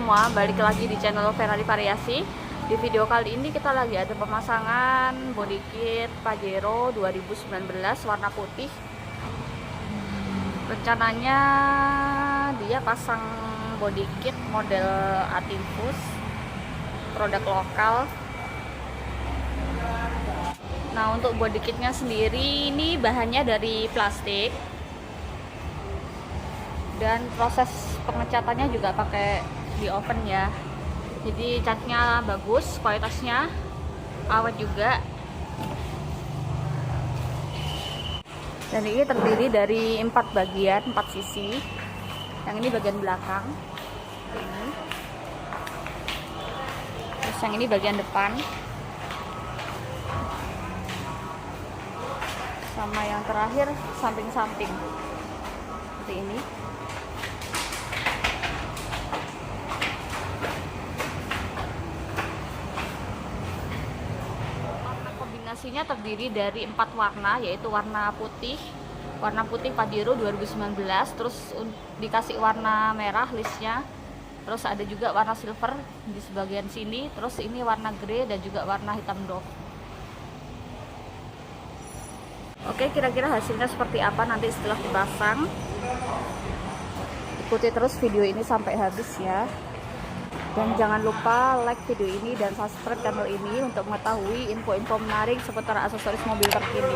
semua, balik lagi di channel Ferrari Variasi. Di video kali ini kita lagi ada pemasangan body kit Pajero 2019 warna putih. Rencananya dia pasang body kit model Atinfus, produk lokal. Nah, untuk body kitnya sendiri ini bahannya dari plastik. Dan proses pengecatannya juga pakai di oven ya, jadi catnya bagus, kualitasnya awet juga. Dan ini terdiri dari 4 bagian, 4 sisi. Yang ini bagian belakang ini, terus yang ini bagian depan, sama yang terakhir samping-samping seperti ini. Kombinasinya terdiri dari 4 warna, yaitu warna putih Pajero 2019, terus dikasih warna merah listnya, terus ada juga warna silver di sebagian sini, terus ini warna grey dan juga warna hitam doff. Oke, kira-kira hasilnya seperti apa nanti setelah dipasang. Ikuti terus video ini sampai habis ya. Dan jangan lupa like video ini dan subscribe channel ini untuk mengetahui info-info menarik seputar aksesoris mobil terkini.